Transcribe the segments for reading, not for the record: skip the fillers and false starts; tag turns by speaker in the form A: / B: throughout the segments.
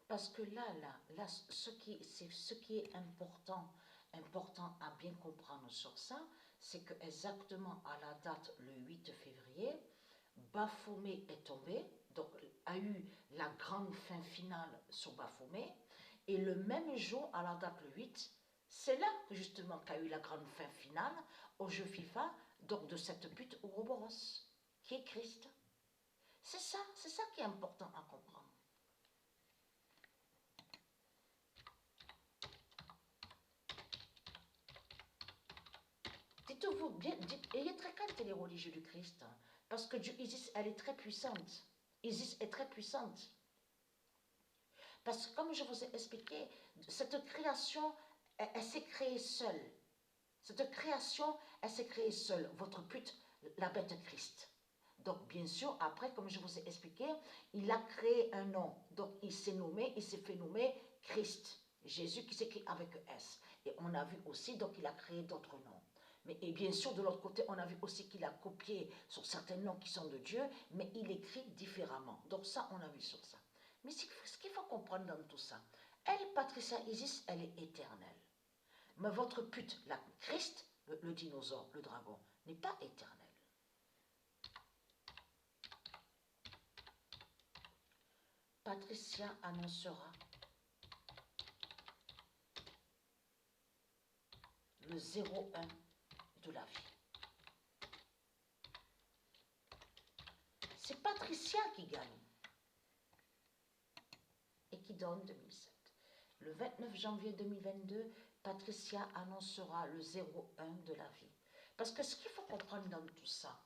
A: Parce que là, ce qui est important à bien comprendre sur ça, c'est que exactement à la date, le 8 février, Baphomet est tombé, donc a eu la grande fin finale sur Baphomet, et le même jour, à la date le 8, c'est là que justement qu'a eu la grande fin finale au jeu FIFA, donc de cette pute Ouroboros, qui est Christ. C'est ça qui est important à comprendre. Dites-vous bien, ayez très crainte les religieux du Christ, hein, parce que Dieu, Isis, elle est très puissante. Isis est très puissante. Parce que comme je vous ai expliqué, cette création, elle s'est créée seule. Cette création, elle s'est créée seule. Votre pute, la bête Christ. Donc, bien sûr, après, comme je vous ai expliqué, il a créé un nom. Donc, il s'est fait nommer Christ. Jésus qui s'écrit avec S. Et on a vu aussi, donc, il a créé d'autres noms. Mais, et bien sûr, de l'autre côté, on a vu aussi qu'il a copié sur certains noms qui sont de Dieu, mais il écrit différemment. Donc, ça, on a vu sur ça. Mais ce qu'il faut comprendre dans tout ça, elle, Patricia Isis, elle est éternelle. Mais votre pute, la Christ, le dinosaure, le dragon, n'est pas éternel. Patricia annoncera le 01 de la vie. C'est Patricia qui gagne et qui donne 2007. Le 29 janvier 2022, Patricia annoncera le 01 de la vie. Parce que ce qu'il faut comprendre dans tout ça,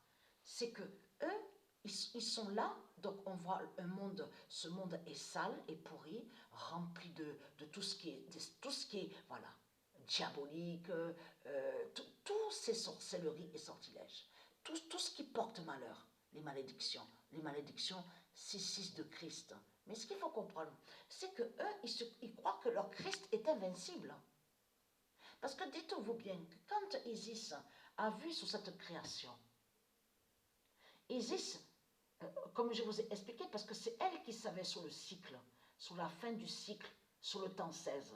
A: c'est que eux, ils sont là, donc on voit un monde, ce monde est sale et pourri, rempli de tout ce qui est, voilà, diabolique, tous ces sorcelleries et sortilèges, tout ce qui porte malheur, les malédictions, 6 de Christ. Mais ce qu'il faut comprendre, c'est que eux, ils croient que leur Christ est invincible. Parce que dites-vous bien que quand Isis a vu sur cette création, Isis, comme je vous ai expliqué, parce que c'est elle qui savait sur le cycle, sur la fin du cycle, sur le temps 16,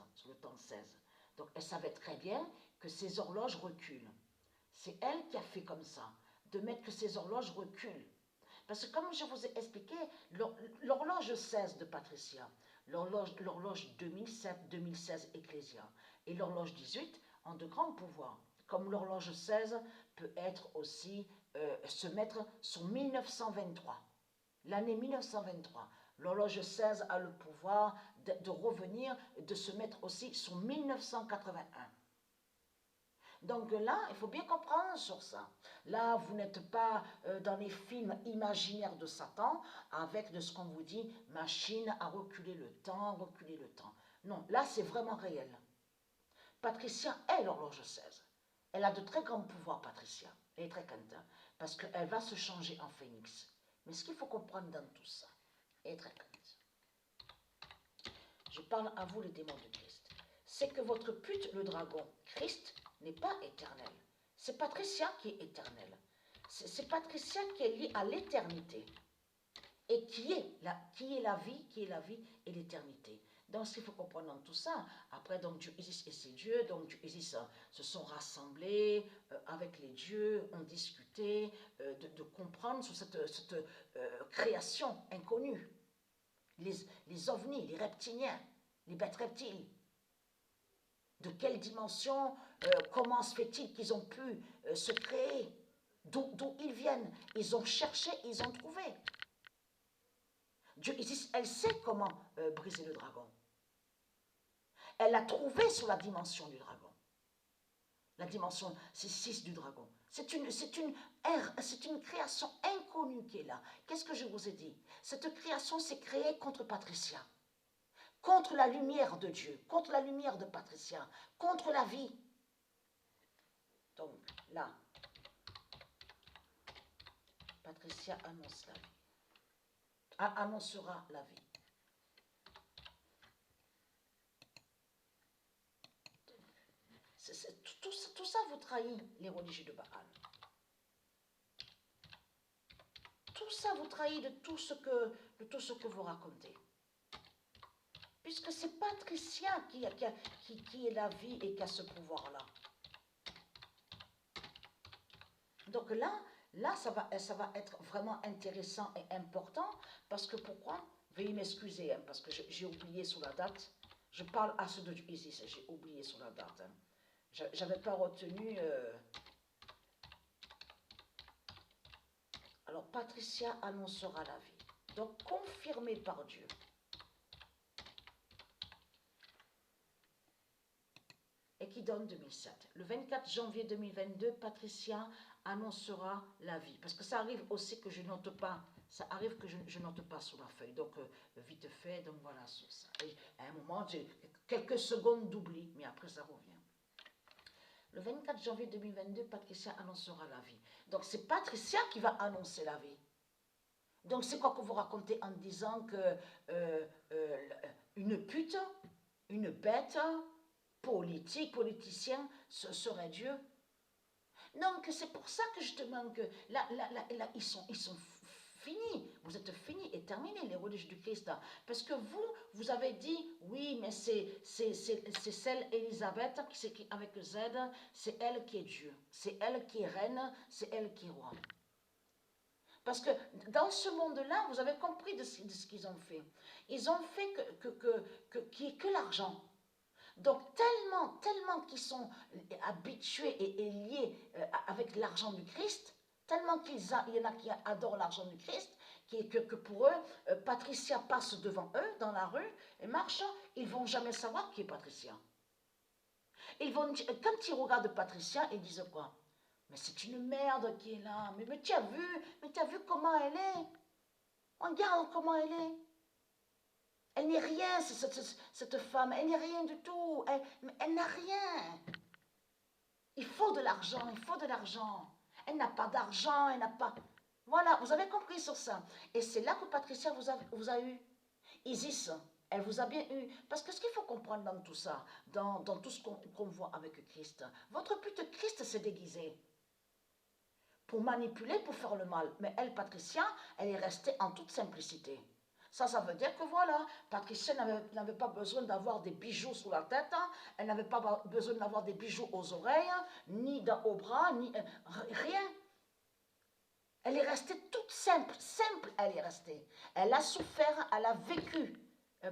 A: Donc elle savait très bien que ces horloges reculent. C'est elle qui a fait comme ça, de mettre que ces horloges reculent. Parce que comme je vous ai expliqué, l'horloge 16 de Patricia, l'horloge 2016 Ecclésia et l'horloge 18 ont de grands pouvoirs. Comme l'horloge 16 peut être aussi, se mettre sur 1923, l'année 1923. L'horloge 16 a le pouvoir de revenir, de se mettre aussi sur 1981. Donc là, il faut bien comprendre sur ça. Là, vous n'êtes pas dans les films imaginaires de Satan avec de ce qu'on vous dit, machine à reculer le temps, reculer le temps. Non, là, c'est vraiment réel. Patricia est l'horloge 16. Elle a de très grands pouvoirs, Patricia. Elle est très quentin, parce qu'elle va se changer en phénix. Mais ce qu'il faut comprendre dans tout ça, elle est très quentin. Je parle à vous, les démons de Christ. C'est que votre pute, le dragon, Christ, n'est pas éternel. C'est Patricia qui est éternelle. C'est Patricia qui est liée à l'éternité. Et qui est la vie et l'éternité. Donc, ce qu'il faut comprendre dans tout ça, après, donc, Dieu Isis et ses dieux, donc, Dieu Isis se sont rassemblés avec les dieux, ont discuté de comprendre sur cette création inconnue. Les ovnis, les reptiliens, les bêtes reptiles. De quelle dimension, comment se fait-il qu'ils ont pu se créer? D'où ils viennent? Ils ont cherché, ils ont trouvé. Dieu Isis, elle sait comment briser le dragon. Elle a trouvé sur la dimension du dragon. La dimension, c'est 6 du dragon. C'est une création inconnue qui est là. Qu'est-ce que je vous ai dit? Cette création s'est créée contre Patricia. Contre la lumière de Dieu, contre la lumière de Patricia, contre la vie. Donc là, Patricia annonce la vie. Annoncera la vie. Tout ça vous trahit, les religieux de Baal. Tout ça vous trahit de tout ce que vous racontez. Puisque c'est Patricia qui est la vie et qui a ce pouvoir-là. Donc là ça va être vraiment intéressant et important, parce que pourquoi? Veuillez m'excuser, hein, parce que j'ai oublié sur la date. Je parle à ceux de Isis, j'ai oublié sur la date. Hein. J'avais pas retenu... Alors, Patricia annoncera la vie. Donc, confirmé par Dieu. Et qui donne 2007. Le 24 janvier 2022, Patricia annoncera la vie. Parce que ça arrive aussi que je note pas. Ça arrive que je note pas sur la feuille. Donc, vite fait, donc voilà, sur ça. Et à un moment, j'ai quelques secondes d'oubli, mais après, ça revient. Le 24 janvier 2022, Patricia annoncera la vie. Donc, c'est Patricia qui va annoncer la vie. Donc, c'est quoi que vous racontez en disant que une pute, une bête, politicien, ce serait Dieu? Donc, c'est pour ça que je te demande que là ils sont finis. Vous êtes finis et terminés, les religieux du Christ. Parce que vous avez dit, oui, mais c'est celle Élisabeth, qui s'écrit avec Z, c'est elle qui est Dieu. C'est elle qui est reine, c'est elle qui est roi. Parce que dans ce monde-là, vous avez compris de ce qu'ils ont fait. Ils ont fait qu'il n'y ait que l'argent. Donc tellement qu'ils sont habitués et liés avec l'argent du Christ, tellement qu'il y en a qui adorent l'argent du Christ, que pour eux, Patricia passe devant eux dans la rue et marche, ils ne vont jamais savoir qui est Patricia. Quand ils regardent Patricia, ils disent quoi? Mais c'est une merde qui est là. Mais tu as vu comment elle est? Regarde comment elle est. Elle n'est rien, cette femme. Elle n'est rien du tout. Elle n'a rien. Il faut de l'argent, il faut de l'argent. Elle n'a pas d'argent, elle n'a pas... Voilà, vous avez compris sur ça. Et c'est là que Patricia vous a eu. Isis, elle vous a bien eu. Parce que ce qu'il faut comprendre dans tout ça, dans tout ce qu'on voit avec Christ, votre but, Christ s'est déguisé pour manipuler, pour faire le mal. Mais elle, Patricia, elle est restée en toute simplicité. Ça veut dire que voilà, Patricia n'avait pas besoin d'avoir des bijoux sous la tête, hein, elle n'avait pas besoin d'avoir des bijoux aux oreilles, ni aux bras, ni rien. Elle est restée toute simple, elle est restée. Elle a souffert, elle a vécu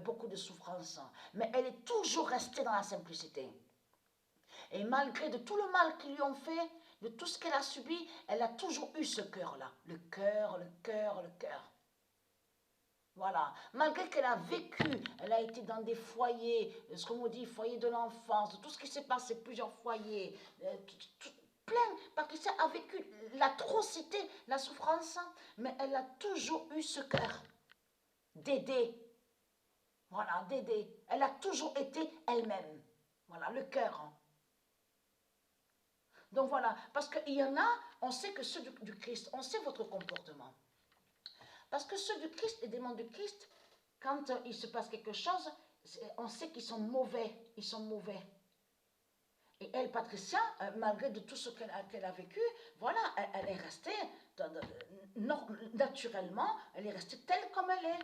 A: beaucoup de souffrances, mais elle est toujours restée dans la simplicité. Et malgré de tout le mal qu'ils lui ont fait, de tout ce qu'elle a subi, elle a toujours eu ce cœur-là. Le cœur. Voilà. Malgré qu'elle a vécu, elle a été dans des foyers, ce qu'on dit, foyer de l'enfance, tout ce qui s'est passé, plusieurs foyers, plein. Patricia a vécu l'atrocité, la souffrance, mais elle a toujours eu ce cœur d'aider. Voilà, d'aider. Elle a toujours été elle-même. Voilà, le cœur. Donc voilà, parce qu'il y en a, on sait que ceux du Christ, on sait votre comportement. Parce que ceux du Christ, les démons du Christ, quand il se passe quelque chose, on sait qu'ils sont mauvais, ils sont mauvais. Et elle, Patricia, malgré de tout ce qu'elle a vécu, voilà, elle est restée, naturellement, elle est restée telle comme elle est.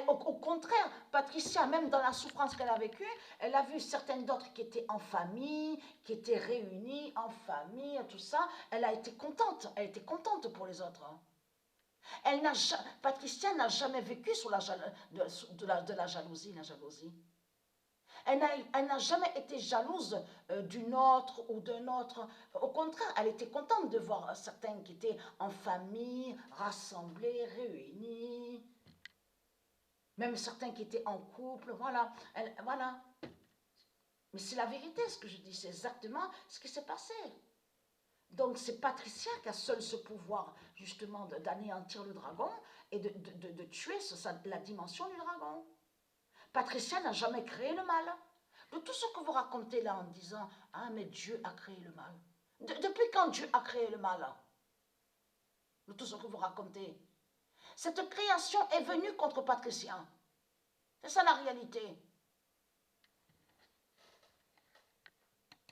A: Au contraire, Patricia, même dans la souffrance qu'elle a vécue, elle a vu certaines d'autres qui étaient en famille, qui étaient réunies en famille, tout ça. Elle était contente pour les autres. Patricia n'a jamais vécu de la jalousie. Elle n'a jamais été jalouse d'une autre ou d'un autre. Au contraire, elle était contente de voir certains qui étaient en famille, rassemblés, réunis. Même certains qui étaient en couple, voilà. Voilà. Mais c'est la vérité ce que je dis, c'est exactement ce qui s'est passé. Donc c'est Patricia qui a seul ce pouvoir justement d'anéantir le dragon et de tuer la dimension du dragon. Patricia n'a jamais créé le mal. De tout ce que vous racontez là en disant « Ah mais Dieu a créé le mal ». Depuis quand Dieu a créé le mal? De tout ce que vous racontez. Cette création est venue contre Patricia. C'est ça la réalité.